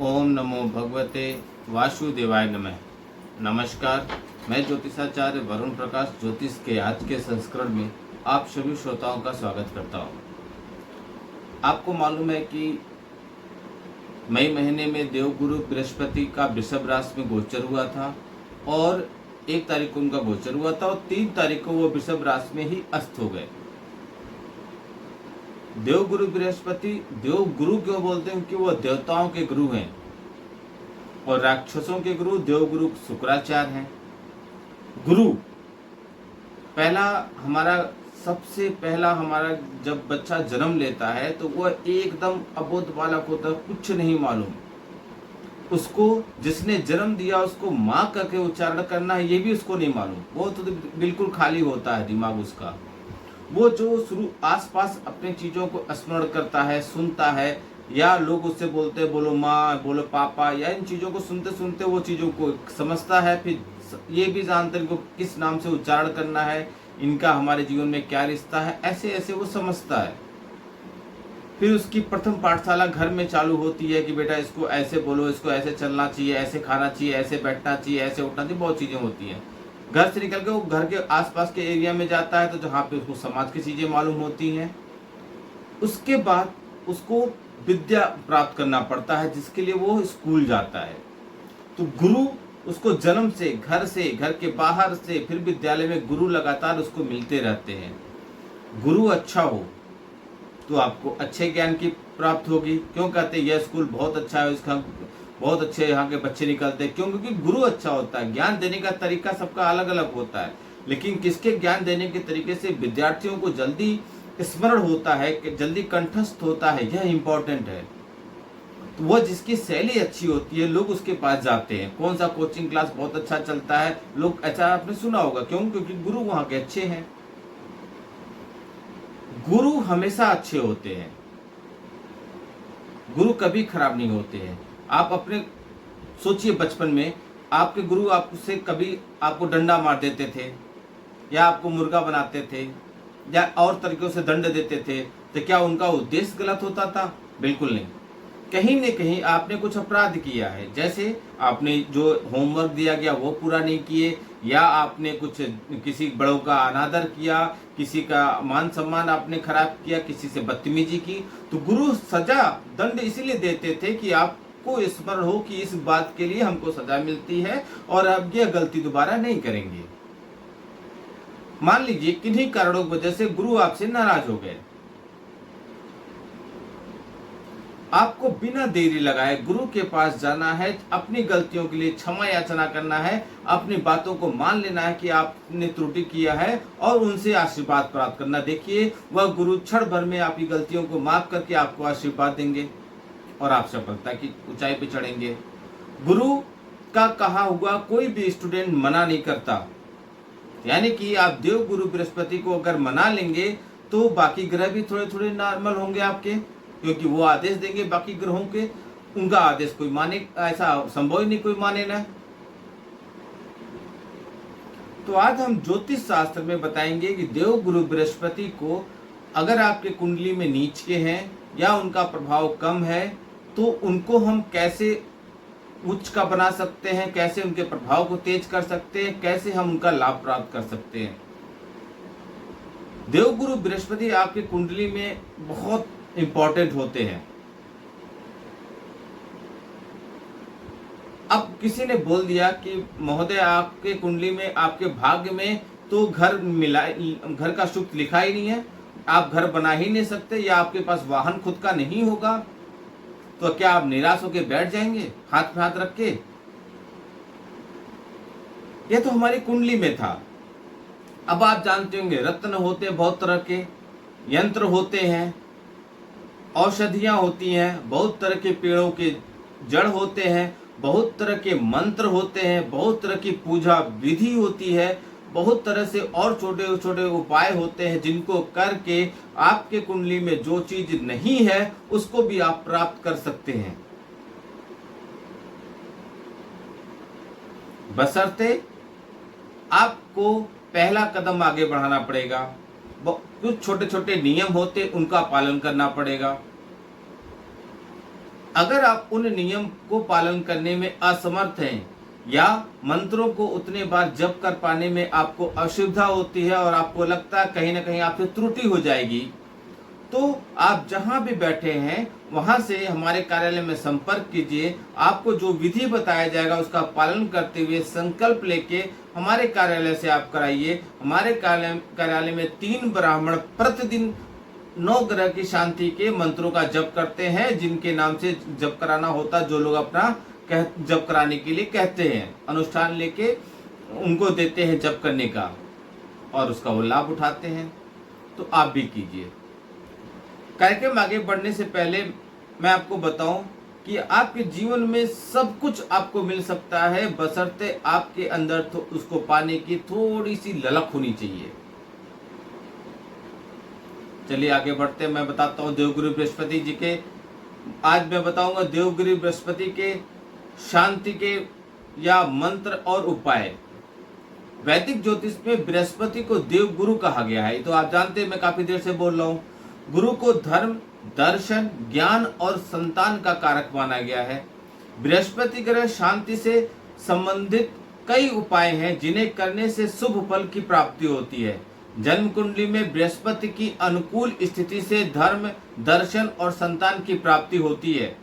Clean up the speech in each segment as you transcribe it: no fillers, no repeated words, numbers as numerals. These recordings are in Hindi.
ओम नमो भगवते वासुदेवाय नमः। नमस्कार, मैं ज्योतिषाचार्य वरुण प्रकाश ज्योतिष के आज के संस्करण में आप सभी श्रोताओं का स्वागत करता हूँ। आपको मालूम है कि मई महीने में देवगुरु बृहस्पति का वृषभ राशि में गोचर हुआ था और 1 तारीख को उनका गोचर हुआ था और 3 तारीख को वो वृषभ राशि में ही अस्त हो गए। देवगुरु बृहस्पति देवगुरु क्यों बोलते हैं? क्योंकि वो देवताओं के गुरु हैं और राक्षसों के गुरु देवगुरु शुक्राचार्य हैं। गुरु सबसे पहला हमारा जब बच्चा जन्म लेता है तो वह एकदम अबोध बालक होता है, कुछ नहीं मालूम। उसको जिसने जन्म दिया उसको माँ करके उच्चारण करना है ये भी उसको नहीं मालूम। वो तो बिल्कुल खाली होता है दिमाग उसका। वो जो शुरू आसपास अपने चीजों को स्मरण करता है, सुनता है, या लोग उससे बोलते हैं बोलो माँ, बोलो पापा, या इन चीजों को सुनते सुनते वो चीजों को समझता है। फिर ये भी जानते हैं इनको किस नाम से उच्चारण करना है, इनका हमारे जीवन में क्या रिश्ता है, ऐसे ऐसे वो समझता है। फिर उसकी प्रथम पाठशाला घर में चालू होती है कि बेटा इसको ऐसे बोलो, इसको ऐसे चलना चाहिए, ऐसे खाना चाहिए, ऐसे बैठना चाहिए, ऐसे उठना चाहिए, बहुत चीजें होती हैं। घर से निकल के वो घर के आसपास के एरिया में जाता है तो जहाँ पे उसको समाज की चीजें मालूम होती हैं। उसके बाद उसको विद्या प्राप्त करना पड़ता है जिसके लिए वो स्कूल जाता है। तो गुरु उसको जन्म से, घर के बाहर से, फिर विद्यालय में गुरु लगातार उसको मिलते रहते हैं। गुरु अच्छा हो तो आपको अच्छे ज्ञान की प्राप्त होगी। क्यों कहते हैं यह स्कूल बहुत अच्छा है, इसका बहुत अच्छे यहाँ के बच्चे निकलते हैं? क्यों? क्योंकि गुरु अच्छा होता है। ज्ञान देने का तरीका सबका अलग अलग होता है, लेकिन किसके ज्ञान देने के तरीके से विद्यार्थियों को जल्दी स्मरण होता है, कि जल्दी कंठस्थ होता है, यह इंपॉर्टेंट है। तो वह जिसकी शैली अच्छी होती है लोग उसके पास जाते हैं। कौन सा कोचिंग क्लास बहुत अच्छा चलता है, लोग ऐसा आपने सुना होगा। क्यों? क्योंकि गुरु वहां के अच्छे हैं। गुरु हमेशा अच्छे होते हैं, गुरु कभी खराब नहीं होते हैं। आप अपने सोचिए, बचपन में आपके गुरु आपसे कभी आपको डंडा मार देते थे, या आपको मुर्गा बनाते थे, या और तरीकों से दंड देते थे, तो क्या उनका उद्देश्य गलत होता था? बिल्कुल नहीं। कहीं न कहीं आपने कुछ अपराध किया है। जैसे आपने जो होमवर्क दिया गया वो पूरा नहीं किए, या आपने कुछ किसी बड़ों का अनादर किया, किसी का मान सम्मान आपने खराब किया, किसी से बदतमीजी की, तो गुरु सजा दंड इसीलिए देते थे कि आपको स्मरण हो कि इस बात के लिए हमको सजा मिलती है और अब यह गलती दोबारा नहीं करेंगे। मान लीजिए किन्हीं कारणों की वजह से गुरु आपसे नाराज हो गए, आपको बिना देरी लगाए गुरु के पास जाना है, अपनी गलतियों के लिए क्षमा याचना करना है, अपनी बातों को मान लेना है कि आपने त्रुटि किया है और उनसे आशीर्वाद प्राप्त करना। देखिए वह गुरु क्षण भर में आपकी गलतियों को माफ करके आपको आशीर्वाद देंगे और आप सफलता की ऊंचाई पे चढ़ेंगे। गुरु का कहा हुआ कोई भी स्टूडेंट मना नहीं करता, यानी कि आप देव गुरु बृहस्पति को अगर मना लेंगे तो बाकी ग्रह भी थोड़े थोड़े नॉर्मल होंगे आपके, क्योंकि वो आदेश देंगे बाकी ग्रहों के, उनका आदेश कोई माने, ऐसा संभव ही नहीं कोई माने ना। तो आज हम ज्योतिष शास्त्र में बताएंगे कि देव गुरु बृहस्पति को अगर आपके कुंडली में नीच के हैं या उनका प्रभाव कम है तो उनको हम कैसे उच्च का बना सकते हैं, कैसे उनके प्रभाव को तेज कर सकते हैं, कैसे हम उनका लाभ प्राप्त कर सकते हैं। देवगुरु बृहस्पति आपकी कुंडली में बहुत इंपॉर्टेंट होते हैं। अब किसी ने बोल दिया कि महोदय आपके कुंडली में, आपके भाग्य में तो घर का सुख लिखा ही नहीं है, आप घर बना ही नहीं सकते, या आपके पास वाहन खुद का नहीं होगा, तो क्या आप निराश होकर बैठ जाएंगे हाथ में हाथ रख के? यह तो हमारी कुंडली में था। अब आप जानते होंगे रत्न होते हैं, बहुत तरह के यंत्र होते हैं, औषधियां होती हैं, बहुत तरह के पेड़ों के जड़ होते हैं, बहुत तरह के मंत्र होते हैं, बहुत तरह की पूजा विधि होती है, बहुत तरह से और छोटे छोटे उपाय होते हैं जिनको करके आपके कुंडली में जो चीज नहीं है उसको भी आप प्राप्त कर सकते हैं, बशर्ते आपको पहला कदम आगे बढ़ाना पड़ेगा। कुछ छोटे छोटे नियम होते उनका पालन करना पड़ेगा। अगर आप उन नियम को पालन करने में असमर्थ हैं या मंत्रों को उतने बार जप कर पाने में आपको असुविधा होती है और आपको लगता है कहीं ना कहीं आपसे त्रुटि हो जाएगी, तो आप जहां भी बैठे हैं वहां से हमारे कार्यालय में संपर्क कीजिए। आपको जो विधि बताया जाएगा उसका पालन करते हुए संकल्प लेके हमारे कार्यालय से आप कराइए। हमारे कार्यालय में 3 ब्राह्मण प्रतिदिन 9 ग्रह की शांति के मंत्रों का जप करते हैं, जिनके नाम से जप कराना होता, जो लोग अपना जप कराने के लिए कहते हैं, अनुष्ठान लेके उनको देते हैं जप करने का और उसका वो लाभ उठाते हैं। तो आप भी कीजिए। कार्यक्रम आगे बढ़ने से पहले मैं आपको बताऊं कि आपके जीवन में सब कुछ आपको मिल सकता है, बशर्ते आपके अंदर तो उसको पाने की थोड़ी सी ललक होनी चाहिए। चलिए आगे बढ़ते हैं। मैं बताता हूँ देवगुरु बृहस्पति जी के, आज मैं बताऊंगा देवगुरु बृहस्पति के शांति के या मंत्र और उपाय। वैदिक ज्योतिष में बृहस्पति को देवगुरु कहा गया है, तो आप जानते हैं, मैं काफी देर से बोल रहा हूँ। गुरु को धर्म, दर्शन, ज्ञान और संतान का कारक माना गया है। बृहस्पति ग्रह शांति से संबंधित कई उपाय हैं जिन्हें करने से शुभ फल की प्राप्ति होती है। जन्म कुंडली में बृहस्पति की अनुकूल स्थिति से धर्म, दर्शन और संतान की प्राप्ति होती है।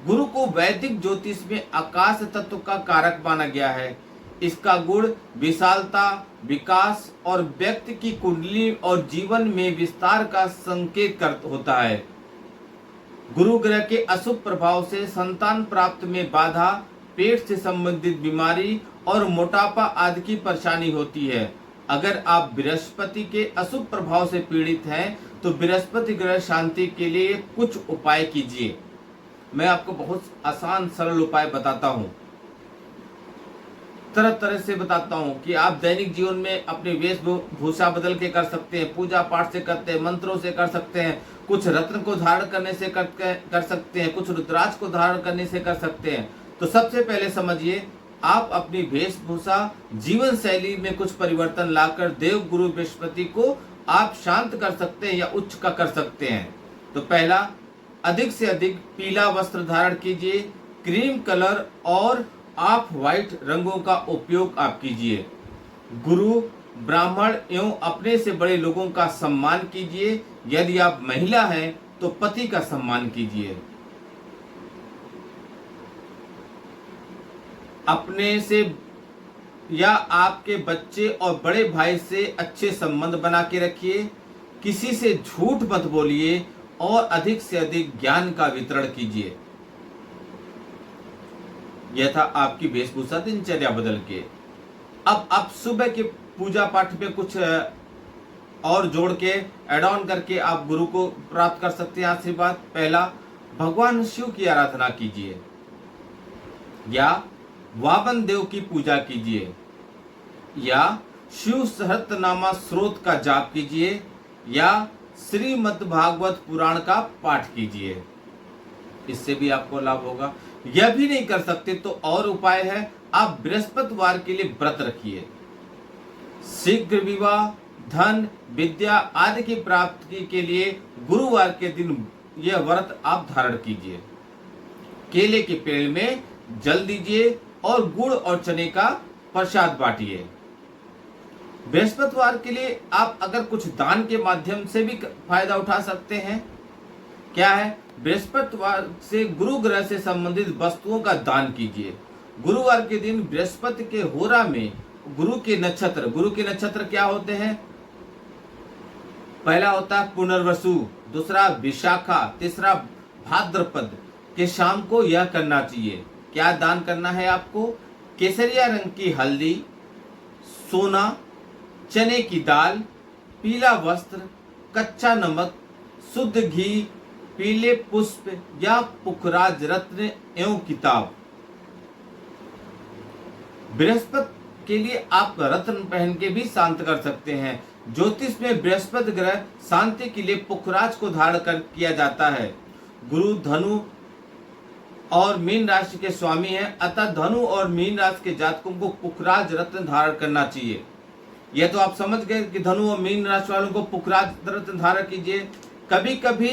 गुरु को वैदिक ज्योतिष में आकाश तत्व का कारक माना गया है। इसका गुण विशालता, विकास और व्यक्ति की कुंडली और जीवन में विस्तार का संकेत होता है। गुरु ग्रह के अशुभ प्रभाव से संतान प्राप्त में बाधा, पेट से संबंधित बीमारी और मोटापा आदि की परेशानी होती है। अगर आप बृहस्पति के अशुभ प्रभाव से पीड़ित हैं तो बृहस्पति ग्रह शांति के लिए कुछ उपाय कीजिए। मैं आपको बहुत आसान सरल उपाय बताता हूँ, तरह तरह से बताता हूँ कि आप दैनिक जीवन में अपनी वेशभूषा बदल के कर सकते हैं, पूजा पाठ से करते हैं, मंत्रों से कर सकते हैं, कुछ रत्न को धारण करने से कर सकते हैं, कुछ रुद्राक्ष को धारण करने से कर सकते हैं। तो सबसे पहले समझिए, आप अपनी वेशभूषा, जीवन शैली में कुछ परिवर्तन लाकर देव गुरु बृहस्पति को आप शांत कर सकते हैं या उच्च का कर सकते हैं। तो पहला, अधिक से अधिक पीला वस्त्र धारण कीजिए। क्रीम कलर और ऑफ व्हाइट रंगों का उपयोग आप कीजिए। गुरु, ब्राह्मण एवं अपने से बड़े लोगों का सम्मान कीजिए। यदि आप महिला हैं तो पति का सम्मान कीजिए। अपने से या आपके बच्चे और बड़े भाई से अच्छे संबंध बना के रखिए। किसी से झूठ मत बोलिए और अधिक से अधिक ज्ञान का वितरण कीजिए। यह था आपकी वेशभूषा दिनचर्या बदल के। अब आप सुबह के पूजा पाठ में कुछ और जोड़ के एड ऑन करके आप गुरु को प्राप्त कर सकते हैं आशीर्वाद। पहला, भगवान शिव की आराधना कीजिए या वामन देव की पूजा कीजिए या शिव सहस्त्रनामा स्रोत का जाप कीजिए या श्रीमद् भागवत पुराण का पाठ कीजिए। इससे भी आपको लाभ होगा। यह भी नहीं कर सकते तो और उपाय है, आप बृहस्पतिवार के लिए व्रत रखिए। शीघ्र विवाह, धन, विद्या आदि की प्राप्ति के लिए गुरुवार के दिन यह व्रत आप धारण कीजिए। केले के पेड़ में जल दीजिए और गुड़ और चने का प्रसाद बांटिए। बृहस्पतिवार के लिए आप अगर कुछ दान के माध्यम से भी फायदा उठा सकते हैं। क्या है? बृहस्पतिवार से गुरु ग्रह से संबंधित वस्तुओं का दान कीजिए। गुरुवार के दिन बृहस्पति के होरा में गुरु के नक्षत्र क्या होते हैं? पहला होता है पुनर्वसु, दूसरा विशाखा, तीसरा भाद्रपद के शाम को यह करना चाहिए। क्या दान करना है आपको? केसरिया रंग की हल्दी, सोना, चने की दाल, पीला वस्त्र, कच्चा नमक, शुद्ध घी, पीले पुष्प या पुखराज रत्न एवं किताब। बृहस्पति के लिए आप रत्न पहन के भी शांत कर सकते हैं। ज्योतिष में बृहस्पति ग्रह शांति के लिए पुखराज को धारण कर किया जाता है। गुरु धनु और मीन राशि के स्वामी हैं, अतः धनु और मीन राशि के जातकों को पुखराज रत्न धारण करना चाहिए। यह तो आप समझ गए कि धनु और मीन राशि वालों को पुखराज रत्न धारण कीजिए। कभी कभी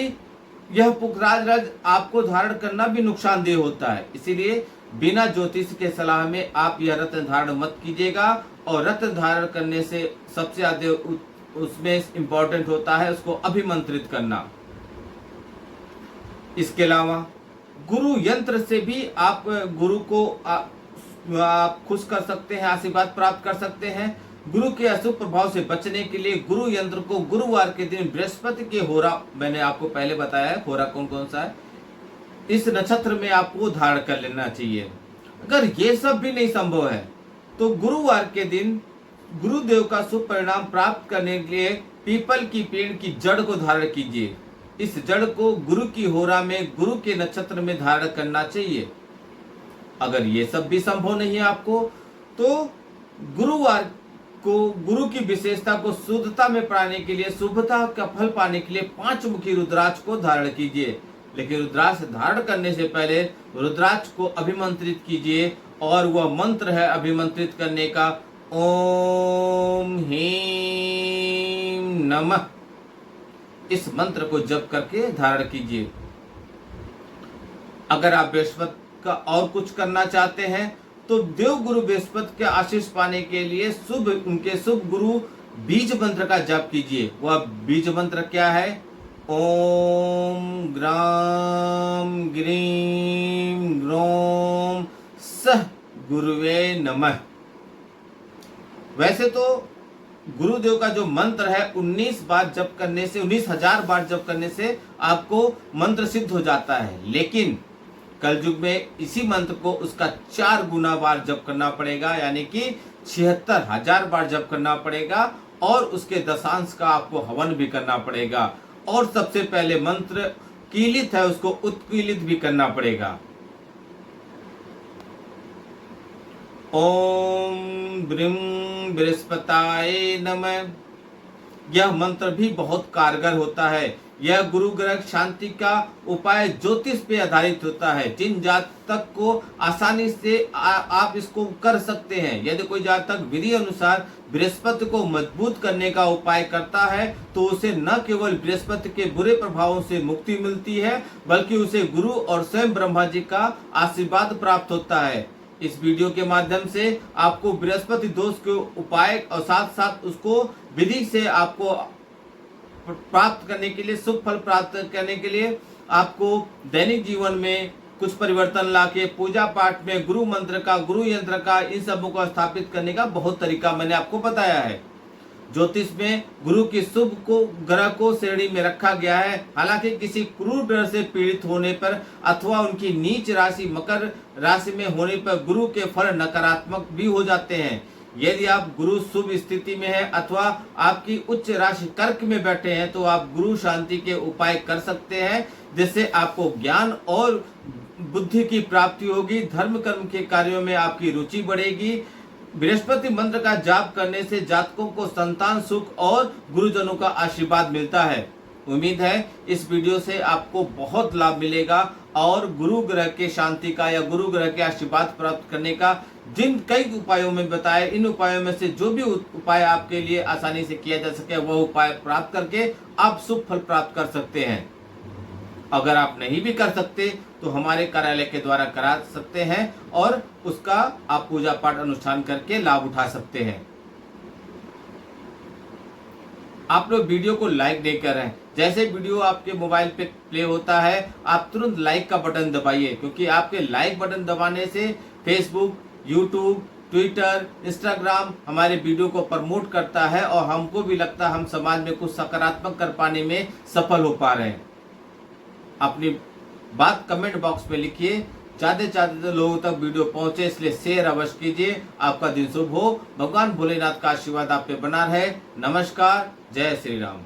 यह पुखराज रज आपको धारण करना भी नुकसानदेह होता है, इसीलिए बिना ज्योतिष के सलाह में आप यह रत्न धारण मत कीजिएगा। और रत्न धारण करने से सबसे ज्यादा उसमें इंपॉर्टेंट होता है उसको अभिमंत्रित करना। इसके अलावा गुरु यंत्र से भी आप गुरु को आप खुश कर सकते हैं, आशीर्वाद प्राप्त कर सकते हैं। गुरु के अशुभ प्रभाव से बचने के लिए गुरु यंत्र को गुरुवार के दिन बृहस्पति के होरा, मैंने आपको पहले बताया है होरा कौन कौन सा है, इस नक्षत्र में आपको धारण कर लेना चाहिए। अगर ये सब भी नहीं संभव है तो गुरुवार के दिन गुरुदेव का शुभ परिणाम प्राप्त करने के लिए पीपल की पेड़ की जड़ को धारण कीजिए। इस जड़ को गुरु की होरा में गुरु के नक्षत्र में धारण करना चाहिए। अगर ये सब भी संभव नहीं है आपको तो गुरुवार को गुरु की विशेषता को शुद्धता में पाने के लिए, शुभता का फल पाने के लिए 5 मुखी रुद्राक्ष को धारण कीजिए। लेकिन रुद्राक्ष धारण करने से पहले रुद्राक्ष को अभिमंत्रित कीजिए और वह मंत्र है अभिमंत्रित करने का, ओम ह्रीं नमः। इस मंत्र को जप करके धारण कीजिए। अगर आप बृहस्पति का और कुछ करना चाहते हैं तो देव गुरु बृहस्पति के आशीष पाने के लिए उनके शुभ गुरु बीज मंत्र का जप कीजिए। वह बीज मंत्र क्या है? ओम ग्राम ग्रीम ग्रोम सह गुरुवे नमः। वैसे तो गुरुदेव का जो मंत्र है 19 बार जप करने से, 19,000 बार जप करने से आपको मंत्र सिद्ध हो जाता है, लेकिन कलयुग में इसी मंत्र को उसका 4 गुना बार जप करना पड़ेगा, यानी कि 76,000 बार जप करना पड़ेगा और उसके दशांश का आपको हवन भी करना पड़ेगा। और सबसे पहले मंत्र कीलित है उसको उत्कीलित भी करना पड़ेगा। ओम ब्रीम बृहस्पताय नमः। यह मंत्र भी बहुत कारगर होता है। यह गुरु ग्रह शांति का उपाय ज्योतिष पे आधारित होता है। जिन जातक को आसानी से आप इसको कर सकते हैं। यदि कोई जातक विधि अनुसार बृहस्पति को मजबूत करने का उपाय करता है तो उसे न केवल बृहस्पति के बुरे प्रभावों से मुक्ति मिलती है, बल्कि उसे गुरु और स्वयं ब्रह्मा जी का आशीर्वाद प्राप्त होता है। इस वीडियो के माध्यम से आपको बृहस्पति दोष के उपाय और साथ साथ उसको विधि से आपको प्राप्त करने के लिए, शुभ फल प्राप्त करने के लिए आपको दैनिक जीवन में कुछ परिवर्तन लाके पूजा पाठ में गुरु मंत्र का, गुरु यंत्र का, इन सबों को स्थापित करने का बहुत तरीका मैंने आपको बताया है। ज्योतिष में गुरु की शुभ को ग्रह को श्रेणी में रखा गया है। हालांकि किसी क्रूर ग्रह से पीड़ित होने पर अथवा उनकी नीच राशि मकर राशि में होने पर गुरु के फल नकारात्मक भी हो जाते हैं। यदि आप गुरु शुभ स्थिति में है अथवा आपकी उच्च राशि कर्क में बैठे हैं तो आप गुरु शांति के उपाय कर सकते हैं, जिससे आपको ज्ञान और बुद्धि की प्राप्ति होगी। धर्म कर्म के कार्यों में आपकी रुचि बढ़ेगी। बृहस्पति मंत्र का जाप करने से जातकों को संतान सुख और गुरुजनों का आशीर्वाद मिलता है। उम्मीद है इस वीडियो से आपको बहुत लाभ मिलेगा और गुरु ग्रह के शांति का या गुरु ग्रह के आशीर्वाद प्राप्त करने का जिन कई उपायों में बताए, इन उपायों में से जो भी उपाय आपके लिए आसानी से किया जा सके वह उपाय प्राप्त करके आप शुभ फल प्राप्त कर सकते हैं। अगर आप नहीं भी कर सकते तो हमारे कार्यालय के द्वारा करा सकते हैं और उसका आप पूजा पाठ अनुष्ठान करके लाभ उठा सकते हैं। आप लोग वीडियो को लाइक नहीं कर रहे हैं। जैसे वीडियो आपके मोबाइल पे प्ले होता है आप तुरंत लाइक का बटन दबाइए, क्योंकि आपके लाइक बटन दबाने से फेसबुक, यूट्यूब, ट्विटर, इंस्टाग्राम हमारे वीडियो को प्रमोट करता है और हमको भी लगता है हम समाज में कुछ सकारात्मक कर पाने में सफल हो पा रहे हैं। अपनी बात कमेंट बॉक्स में लिखिए, ज्यादा से ज्यादा लोगों तक वीडियो पहुंचे, इसलिए शेयर अवश्य कीजिए। आपका दिन शुभ हो। भगवान भोलेनाथ का आशीर्वाद आप पे बना रहे। नमस्कार, जय श्री राम।